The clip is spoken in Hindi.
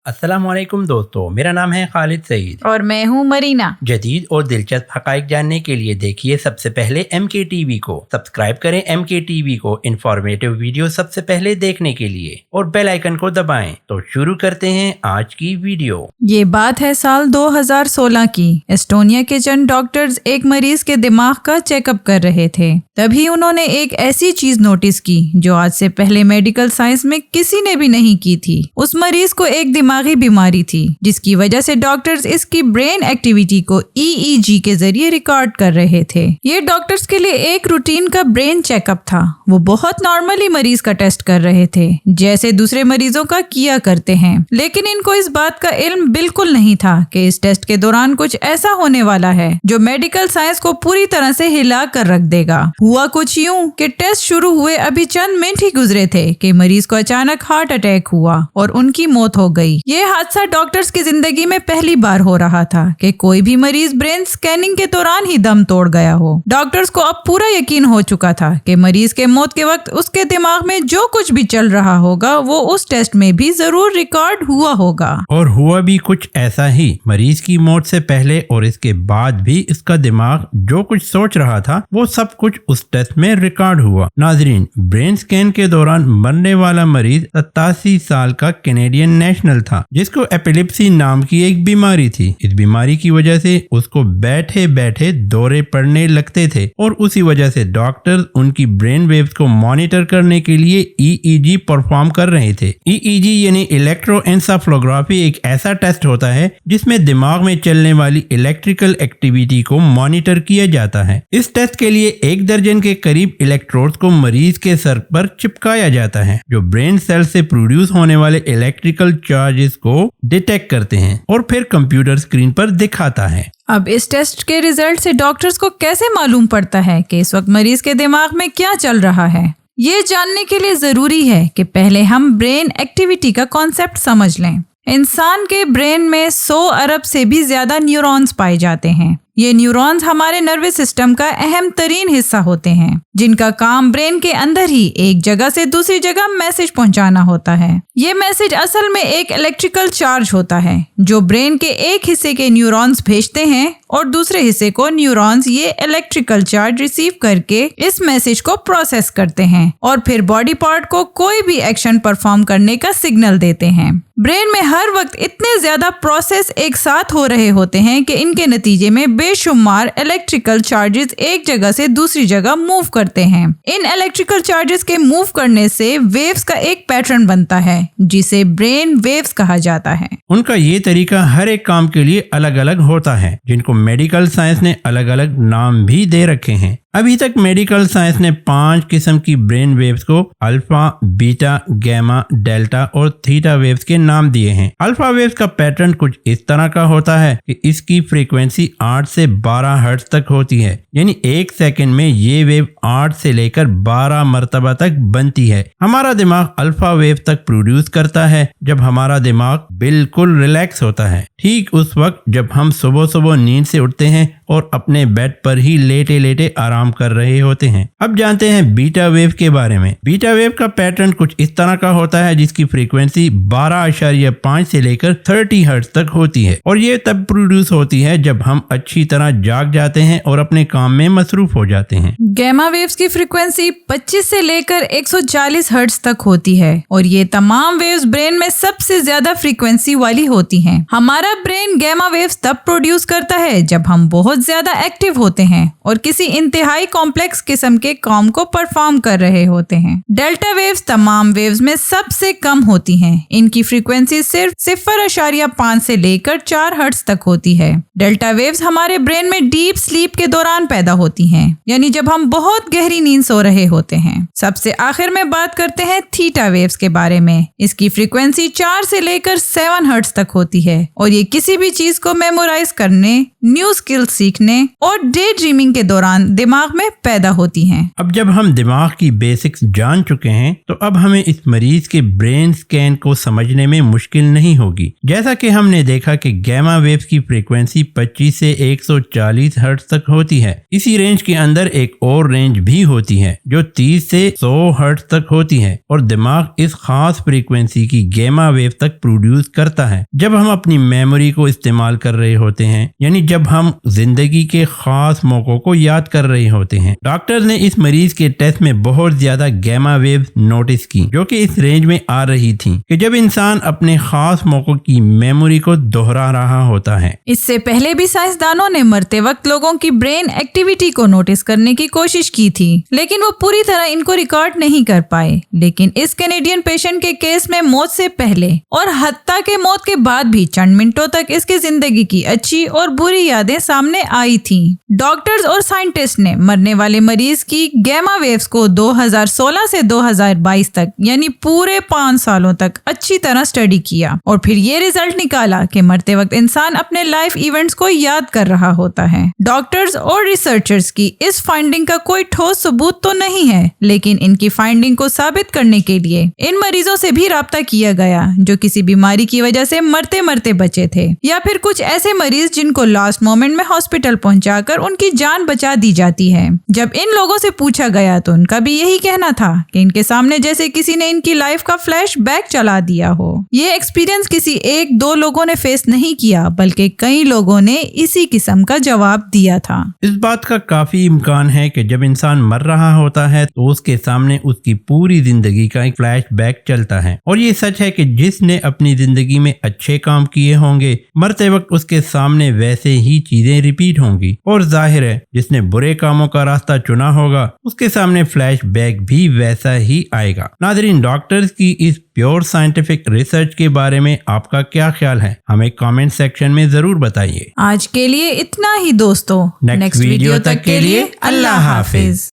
अस्सलामुअलैकुम दोस्तों, मेरा नाम है खालिद सईद और मैं हूँ मरीना। जदीद और दिलचस्प हकाइक जानने के लिए देखिए सबसे पहले MKTV को। सब्सक्राइब करें MKTV को इंफॉर्मेटिव वीडियो सबसे पहले देखने के लिए और बेल आइकन को दबाएं। तो शुरू करते हैं आज की वीडियो। ये बात है साल 2016 की। एस्टोनिया के चंद डॉक्टर्स एक मरीज के दिमाग का चेकअप कर रहे थे। तभी उन्होंने एक ऐसी चीज नोटिस की जो आज से पहले मेडिकल साइंस में किसी ने भी नहीं की थी। उस मरीज को एक दिमागी बीमारी थी, जिसकी वजह से डॉक्टर्स इसकी ब्रेन एक्टिविटी को EEG के जरिए रिकॉर्ड कर रहे थे। ये डॉक्टर्स के लिए एक रूटीन का ब्रेन चेकअप था। वो बहुत नॉर्मली मरीज का टेस्ट कर रहे थे, जैसे दूसरे मरीजों का किया करते हैं। लेकिन इनको इस बात का इल्म बिल्कुल नहीं था कि इस टेस्ट के दौरान कुछ ऐसा होने वाला है जो मेडिकल साइंस को पूरी तरह से हिला कर रख देगा। हुआ कुछ यूं कि टेस्ट शुरू हुए अभी चंद मिनट ही गुजरे थे कि मरीज को अचानक हार्ट अटैक हुआ और उनकी मौत हो गई। ये हादसा डॉक्टर्स की जिंदगी में पहली बार हो रहा था कि कोई भी मरीज ब्रेन स्कैनिंग के दौरान ही दम तोड़ गया हो। डॉक्टर्स को अब पूरा यकीन हो चुका था कि मरीज के मौत के वक्त उसके दिमाग में जो कुछ भी चल रहा होगा वो उस टेस्ट में भी जरूर रिकॉर्ड हुआ होगा। और हुआ भी कुछ ऐसा ही। मरीज की मौत से पहले और इसके बाद भी इसका दिमाग जो कुछ सोच रहा था वो सब कुछ उस टेस्ट में रिकॉर्ड हुआ। नाजरीन, ब्रेन स्कैन के दौरान मरने वाला मरीज 87 साल का कैनेडियन नेशनल था, जिसको एपिलेप्सी नाम की एक बीमारी थी। इस बीमारी की वजह से उसको बैठे बैठे दौरे पड़ने लगते थे और उसी वजह से डॉक्टर्स उनकी ब्रेन वेव्स को मॉनिटर करने के लिए EEG परफॉर्म कर रहे थे। EEG यानी इलेक्ट्रोएन्सेफलोग्राफी एक ऐसा टेस्ट होता है जिसमें दिमाग में चलने वाली इलेक्ट्रिकल एक्टिविटी को मॉनिटर किया जाता है। इस टेस्ट के लिए 1 दर्जन के करीब इलेक्ट्रोड्स को मरीज के सर पर चिपकाया जाता है, जो ब्रेन सेल से प्रोड्यूस होने वाले इलेक्ट्रिकल चार्जेस को डिटेक्ट करते हैं और फिर कंप्यूटर स्क्रीन पर दिखाता है। अब इस टेस्ट के रिजल्ट से डॉक्टर्स को कैसे मालूम पड़ता है कि इस वक्त मरीज के दिमाग में क्या चल रहा है? ये जानने के लिए जरूरी है कि पहले हम ब्रेन एक्टिविटी का कॉन्सेप्ट समझ लें। इंसान के ब्रेन में 100 अरब से भी ज्यादा न्यूरॉन्स पाए जाते हैं। ये न्यूरॉन्स हमारे नर्वस सिस्टम का अहम तरीन हिस्सा होते हैं, जिनका काम ब्रेन के अंदर ही एक जगह से दूसरी जगह मैसेज पहुंचाना होता है। ये मैसेज असल में एक इलेक्ट्रिकल चार्ज होता है जो ब्रेन के एक हिस्से के न्यूरॉन्स भेजते हैं और दूसरे हिस्से को न्यूरॉन्स ये इलेक्ट्रिकल चार्ज रिसीव करके इस मैसेज को प्रोसेस करते हैं और फिर बॉडी पार्ट को कोई भी एक्शन परफॉर्म करने का सिग्नल देते हैं। ब्रेन में हर वक्त इतने ज्यादा प्रोसेस एक साथ हो रहे होते हैं कि इनके नतीजे में बेशुमार इलेक्ट्रिकल चार्जेस एक जगह से दूसरी जगह मूव करते हैं। इन इलेक्ट्रिकल चार्जेस के मूव करने से वेव्स का एक पैटर्न बनता है जिसे ब्रेन वेव्स कहा जाता है। उनका ये तरीका हर एक काम के लिए अलग अलग होता है, जिनको मेडिकल साइंस ने अलग अलग नाम भी दे रखे हैं। अभी तक मेडिकल साइंस ने 5 किस्म की ब्रेन वेव्स को अल्फा, बीटा, गैमा, डेल्टा और थीटा वेव्स के नाम दिए हैं। अल्फा वेव्स का पैटर्न कुछ इस तरह का होता है कि इसकी फ्रीक्वेंसी 8 से 12 हर्ट्ज तक होती है, यानी 1 सेकंड में ये वेव 8 से लेकर 12 मरतबा तक बनती है। हमारा दिमाग अल्फा वेव तक प्रोड्यूस करता है जब हमारा दिमाग बिल्कुल रिलैक्स होता है, ठीक उस वक्त जब हम सुबह सुबह नींद से उठते हैं और अपने बेड पर ही लेटे लेटे आराम कर रहे होते हैं। अब जानते हैं बीटा वेव के बारे में। बीटा वेव का पैटर्न कुछ इस तरह का होता है जिसकी फ्रीक्वेंसी 12.5 से लेकर 30 हर्ट्ज तक होती है और ये तब प्रोड्यूस होती है जब हम अच्छी तरह जाग जाते हैं और अपने काम में मसरूफ हो जाते हैं। गैमा वेव्स की फ्रीक्वेंसी 25 से लेकर 140 हर्ट्ज तक होती है और ये तमाम वेव्स ब्रेन में सबसे ज्यादा फ्रीक्वेंसी वाली होती हैं। हमारा ब्रेन गैमा वेव्स तब प्रोड्यूस करता है जब हम बहुत ज्यादा एक्टिव होते हैं और किसी इंतहाई कॉम्प्लेक्स किस्म के काम को परफॉर्म कर रहे होते हैं। डेल्टा वेव्स तमाम वेव्स में सबसे कम होती हैं। इनकी फ्रीक्वेंसी सिर्फ 0.5 से लेकर 4 हर्ट्ज तक होती है। डेल्टा वेव्स हमारे ब्रेन में डीप स्लीप के दौरान पैदा होती हैं, यानी जब हम बहुत गहरी नींद सो रहे होते हैं। सबसे आखिर में बात करते हैं थीटा वेव्स के बारे में। इसकी फ्रीक्वेंसी 4 से लेकर 7 हर्ट्ज तक होती है और ये किसी भी चीज को मेमोराइज करने, न्यू स्किल्स सीखने और डे ड्रीमिंग के दौरान दिमाग में पैदा होती हैं। अब जब हम दिमाग की बेसिक्स जान चुके हैं तो अब हमें इस मरीज के ब्रेन स्कैन को समझने में मुश्किल नहीं होगी। जैसा कि हमने देखा कि गैमा वेव्स की फ्रीक्वेंसी 25 से 140 हर्ट्ज तक होती है। इसी रेंज के अंदर एक और रेंज भी होती है जो 30 से 100 हर्ट्ज तक होती है और दिमाग इस खास फ्रीक्वेंसी की गैमा वेव तक प्रोड्यूस करता है जब हम अपनी मेमोरी को इस्तेमाल कर रहे होते हैं, यानी जब हम जिंदगी के खास मौकों को याद कर रहे होते हैं। डॉक्टर्स ने इस मरीज के टेस्ट में बहुत ज्यादा गैमा वेव नोटिस की जो कि इस रेंज में आ रही थी कि जब इंसान अपने खास मौकों की मेमोरी को दोहरा रहा होता है। इससे पहले भी साइंसदानों ने मरते वक्त लोगों की ब्रेन एक्टिविटी को नोटिस करने की कोशिश की थी, लेकिन वो पूरी तरह इनको रिकॉर्ड नहीं कर पाए। लेकिन इस कैनेडियन पेशेंट के केस में मौत से पहले और हत्ता के मौत के बाद भी चंद मिनटों तक इसकी जिंदगी की अच्छी और बुरी यादें सामने आई थी। डॉक्टर्स और साइंटिस्ट ने मरने वाले मरीज की गैमा वेव्स को 2016 से 2022 तक यानी पूरे 5 सालों तक अच्छी तरह स्टडी किया और फिर ये रिजल्ट निकाला कि मरते वक्त इंसान अपने लाइफ इवेंट्स को याद कर रहा होता है। डॉक्टर्स और रिसर्चर्स की इस फाइंडिंग का कोई ठोस सबूत तो नहीं है, लेकिन इनकी फाइंडिंग को साबित करने के लिए इन मरीजों से भी राब्ता किया गया जो किसी बीमारी की वजह से मरते मरते बचे थे, या फिर कुछ ऐसे मरीज जिनको लास्ट मोमेंट में हॉस्पिटल पहुंचाकर उनकी जान बचा दी जाती है। जब इन लोगों से पूछा गया तो उनका भी यही कहना था कि इनके सामने जैसे किसी ने इनकी लाइफ का फ्लैश बैक चला दिया हो। ये एक्सपीरियंस किसी 1-2 लोगों ने फेस नहीं किया, बल्कि कई लोगों ने इसी किस्म का जवाब दिया था। इस बात का काफी इम्कान है कि जब इंसान मर रहा होता है तो उसके सामने उसकी पूरी जिंदगी का एक फ्लैश बैक चलता है, और ये सच है कि जिसने अपनी जिंदगी में अच्छे काम किए होंगे मरते वक्त उसके सामने वैसे ही चीजें रिपीट होंगी, और जाहिर है जिसने बुरे कामों का रास्ता चुना होगा उसके सामने फ्लैश बैक भी वैसा ही आएगा। नाज़रीन, डॉक्टर्स की इस प्योर साइंटिफिक रिसर्च के बारे में आपका क्या ख्याल है, हमें कमेंट सेक्शन में जरूर बताइए। आज के लिए इतना ही दोस्तों। नेक्स्ट वीडियो तक के लिए अल्लाह हाफिज।